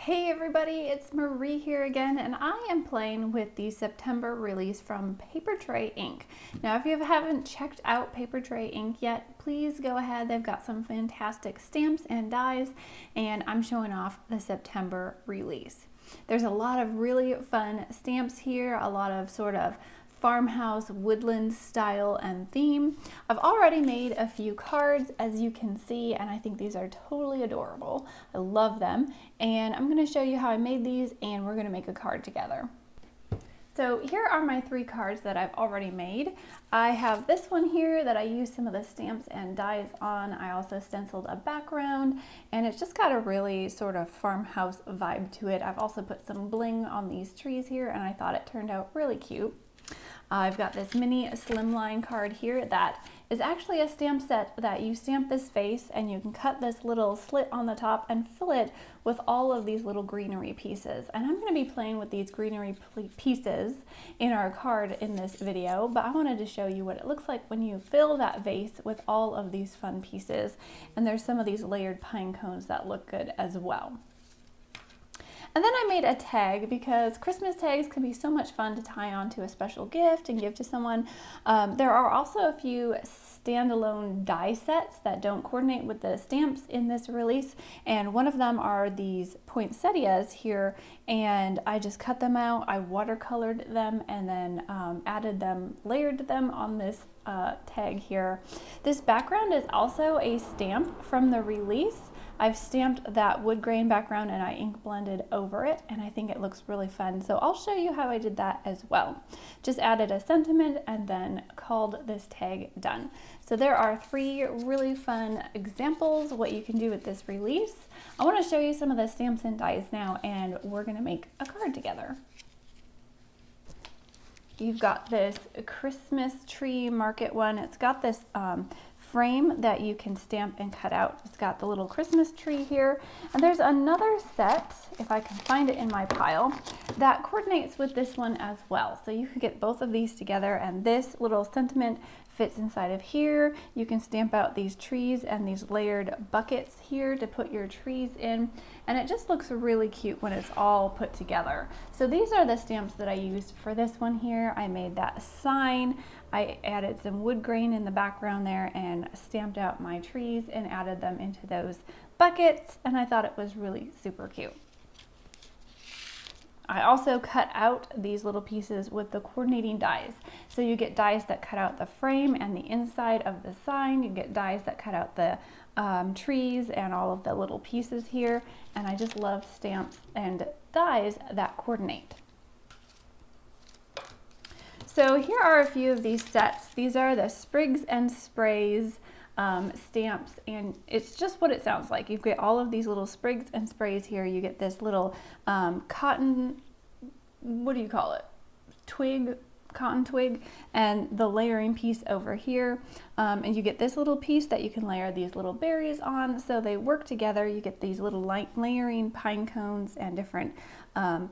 Hey everybody, it's Marie here again, and I am playing with the September release from Papertrey ink. Now, if you haven't checked out Papertrey ink yet, please go ahead. They've got some fantastic stamps and dies, and I'm showing off the September release. There's a lot of really fun stamps here, a lot of sort of farmhouse woodland style and theme. I've already made a few cards, as you can see, and I think these are totally adorable. I love them, and I'm going to show you how I made these, and we're going to make a card together. So here are my 3 cards that I've already made. I have this one here that I used some of the stamps and dies on. I also stenciled a background, and it's just got a really sort of farmhouse vibe to it. I've also put some bling on these trees here, and I thought it turned out really cute. I've got this mini slimline card here that is actually a stamp set that you stamp this face and you can cut this little slit on the top and fill it with all of these little greenery pieces. And I'm going to be playing with these greenery pieces in our card in this video, but I wanted to show you what it looks like when you fill that vase with all of these fun pieces. And there's some of these layered pine cones that look good as well. And then I made a tag because Christmas tags can be so much fun to tie onto a special gift and give to someone. There are also a few standalone die sets that don't coordinate with the stamps in this release, and one of them are these poinsettias here, and I just cut them out, I watercolored them, and then layered them on this tag here. This background is also a stamp from the release. I've stamped that wood grain background and I ink blended over it, and I think it looks really fun. So I'll show you how I did that as well. Just added a sentiment and then called this tag done. So there are 3 really fun examples of what you can do with this release. I want to show you some of the stamps and dies now, and we're going to make a card together. You've got this Christmas tree market one. It's got this frame that you can stamp and cut out. It's got the little Christmas tree here. And there's another set, if I can find it in my pile, that coordinates with this one as well. So you can get both of these together, and this little sentiment fits inside of here. You can stamp out these trees and these layered buckets here to put your trees in, and it just looks really cute when it's all put together. So these are the stamps that I used for this one here. I made that sign. I added some wood grain in the background there and stamped out my trees and added them into those buckets, and I thought it was really super cute. I also cut out these little pieces with the coordinating dies. So you get dies that cut out the frame and the inside of the sign. You get dies that cut out the trees and all of the little pieces here. And I just love stamps and dies that coordinate. So here are a few of these sets. These are the Sprigs and Sprays stamps, and it's just what it sounds like. You get all of these little sprigs and sprays here. You get this little cotton, what do you call it? Cotton twig, and the layering piece over here. And you get this little piece that you can layer these little berries on, so they work together. You get these little layering pine cones and different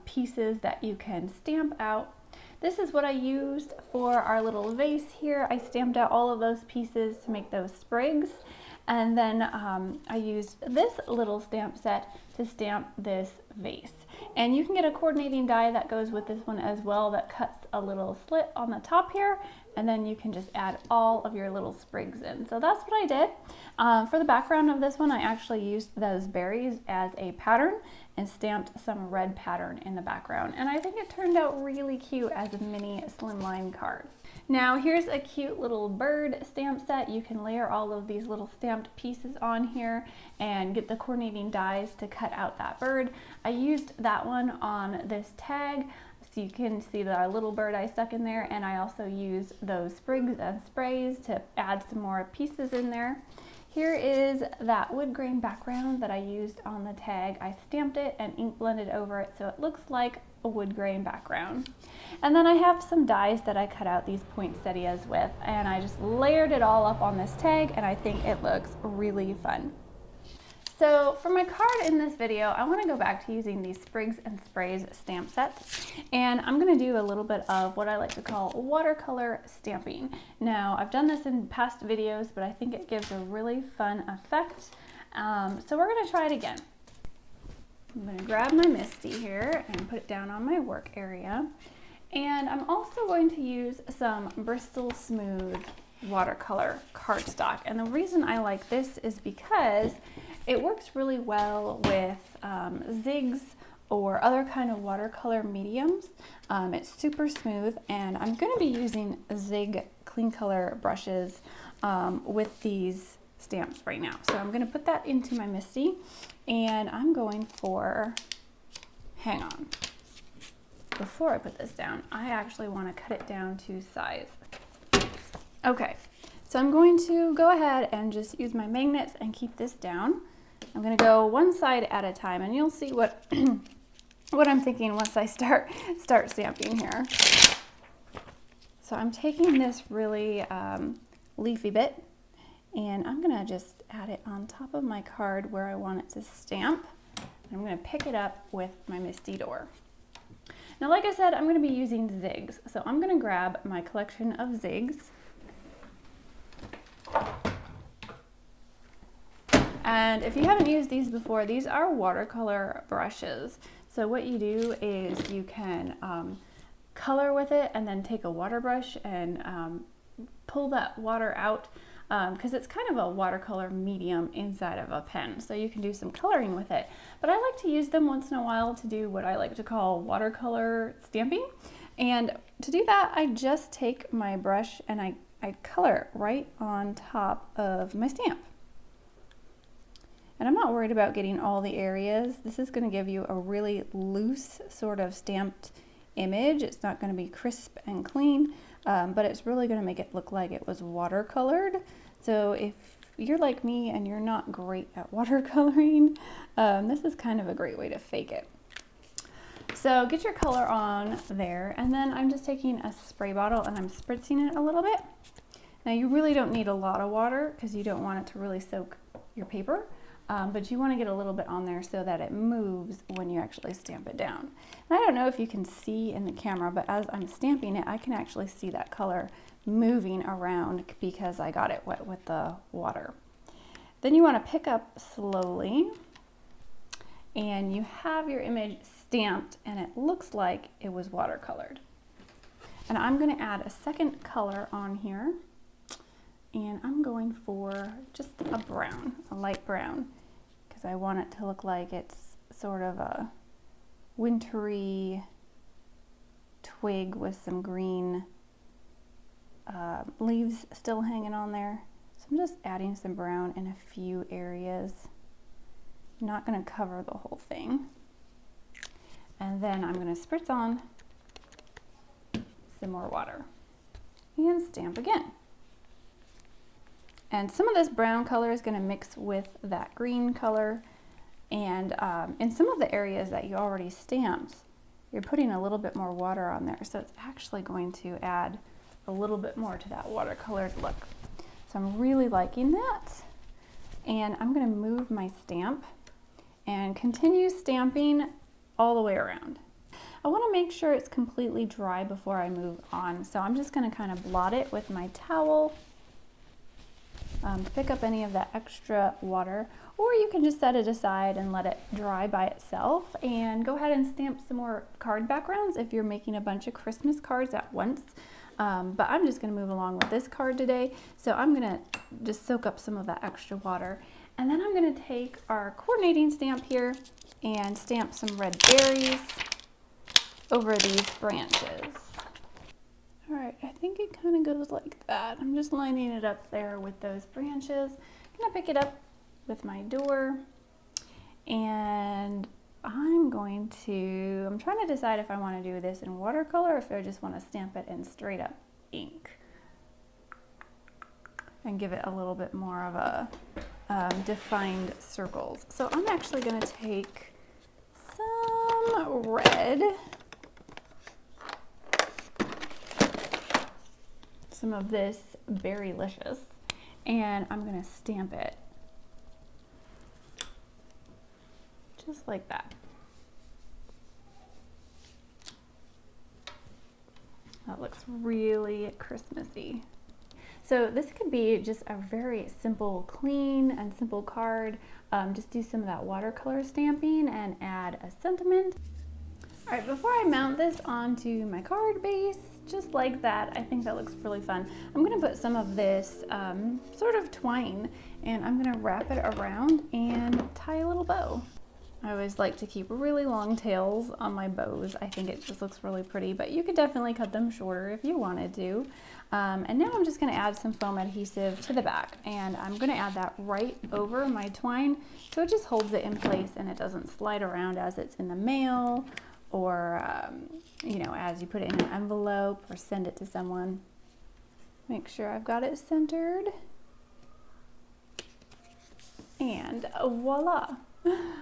pieces that you can stamp out. This is what I used for our little vase here. I stamped out all of those pieces to make those sprigs. And then I used this little stamp set to stamp this vase. And you can get a coordinating die that goes with this one as well that cuts a little slit on the top here. And then you can just add all of your little sprigs in. So that's what I did. For the background of this one, I actually used those berries as a pattern and stamped some red pattern in the background. And I think it turned out really cute as a mini slimline card. Now here's a cute little bird stamp set. You can layer all of these little stamped pieces on here and get the coordinating dies to cut out that bird. I used that one on this tag, so you can see the little bird I stuck in there, and I also used those sprigs and sprays to add some more pieces in there. Here is that wood grain background that I used on the tag. I stamped it and ink blended over it so it looks like a wood grain background. And then I have some dies that I cut out these poinsettias with, and I just layered it all up on this tag, and I think it looks really fun. So for my card in this video, I want to go back to using these Sprigs and Sprays stamp sets, and I'm going to do a little bit of what I like to call watercolor stamping. Now, I've done this in past videos, but I think it gives a really fun effect. So we're going to try it again. I'm going to grab my Misty here and put it down on my work area. And I'm also going to use some Bristol Smooth watercolor cardstock. And the reason I like this is because it works really well with zigs or other kind of watercolor mediums. It's super smooth, and I'm going to be using zig clean color brushes with these stamps right now. So I'm going to put that into my Misty, and I'm going for, hang on, before I put this down, I actually want to cut it down to size. Okay, so I'm going to go ahead and just use my magnets and keep this down. I'm going to go one side at a time, and you'll see what what I'm thinking once I start stamping here. So I'm taking this really leafy bit, and I'm going to just add it on top of my card where I want it to stamp. I'm going to pick it up with my Misty door. Now, like I said, I'm going to be using zigs. So I'm going to grab my collection of zigs. And if you haven't used these before, these are watercolor brushes. So what you do is you can color with it and then take a water brush and pull that water out, because it's kind of a watercolor medium inside of a pen. So you can do some coloring with it. But I like to use them once in a while to do what I like to call watercolor stamping. And to do that, I just take my brush and I color right on top of my stamp. And I'm not worried about getting all the areas. This is going to give you a really loose sort of stamped image. It's not going to be crisp and clean, but it's really going to make it look like it was watercolored. So if you're like me and you're not great at watercoloring, this is kind of a great way to fake it. So get your color on there, and then I'm just taking a spray bottle and I'm spritzing it a little bit. Now you really don't need a lot of water because you don't want it to really soak your paper. But you want to get a little bit on there so that it moves when you actually stamp it down. And I don't know if you can see in the camera, but as I'm stamping it, I can actually see that color moving around because I got it wet with the water. Then you want to pick up slowly, and you have your image stamped, and it looks like it was watercolored. And I'm going to add a second color on here, and I'm going for just a brown, a light brown, because I want it to look like it's sort of a wintry twig with some green leaves still hanging on there. So I'm just adding some brown in a few areas. I'm not going to cover the whole thing. And then I'm going to spritz on some more water and stamp again. And some of this brown color is going to mix with that green color. And in some of the areas that you already stamped, you're putting a little bit more water on there. So it's actually going to add a little bit more to that watercolored look. So I'm really liking that. And I'm going to move my stamp and continue stamping all the way around. I want to make sure it's completely dry before I move on. So I'm just going to kind of blot it with my towel. Pick up any of that extra water, or you can just set it aside and let it dry by itself, and go ahead and stamp some more card backgrounds if you're making a bunch of Christmas cards at once. But I'm just going to move along with this card today, so I'm going to just soak up some of that extra water, and then I'm going to take our coordinating stamp here and stamp some red berries over these branches. All right, I think it kind of goes like that. I'm just lining it up there with those branches. I'm gonna pick it up with my door, and I'm trying to decide if I want to do this in watercolor or if I just want to stamp it in straight up ink and give it a little bit more of a defined circles. So I'm actually going to take some red, some of this Berrylicious, and I'm going to stamp it just like that. That looks really Christmassy. So this could be just a very simple, clean and simple card. Just do some of that watercolor stamping and add a sentiment. All right, before I mount this onto my card base, just like that, I think that looks really fun. I'm gonna put some of this sort of twine, and I'm gonna wrap it around and tie a little bow. I always like to keep really long tails on my bows. I think it just looks really pretty, but you could definitely cut them shorter if you wanted to. And now I'm just gonna add some foam adhesive to the back, and I'm gonna add that right over my twine so it just holds it in place and it doesn't slide around as it's in the mail or you know, as you put it in an envelope or send it to someone. Make sure I've got it centered. And voila,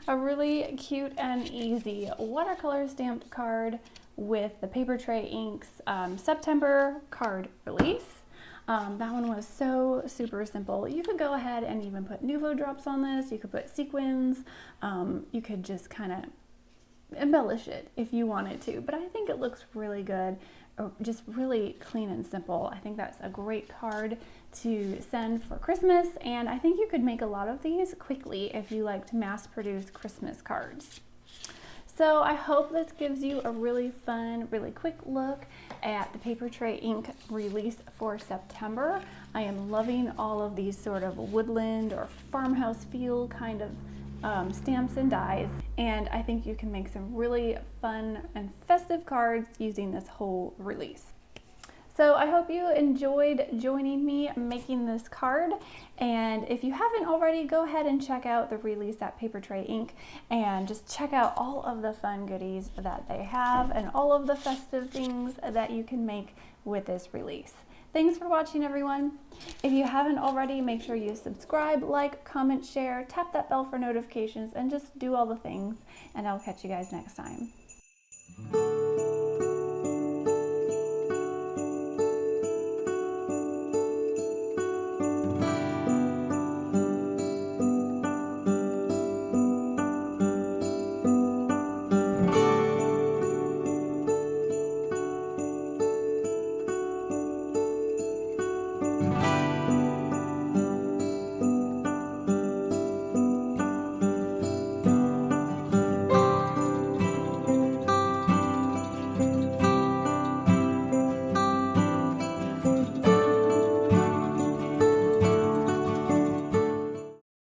a really cute and easy watercolor stamped card with the Papertrey Inks September card release. That one was so super simple. You could go ahead and even put Nuvo drops on this. You could put sequins. You could just kind of embellish it if you wanted to, but I think it looks really good, just really clean and simple. I think that's a great card to send for Christmas, and I think you could make a lot of these quickly if you like to mass produce Christmas cards. So I hope this gives you a really fun, really quick look at the Papertrey Ink release for September. I am loving all of these sort of woodland or farmhouse feel kind of stamps and dies, and I think you can make some really fun and festive cards using this whole release. So I hope you enjoyed joining me making this card, and if you haven't already, go ahead and check out the release at Papertrey Ink and just check out all of the fun goodies that they have and all of the festive things that you can make with this release. Thanks for watching, everyone. If you haven't already, make sure you subscribe, like, comment, share, tap that bell for notifications, and just do all the things, and I'll catch you guys next time.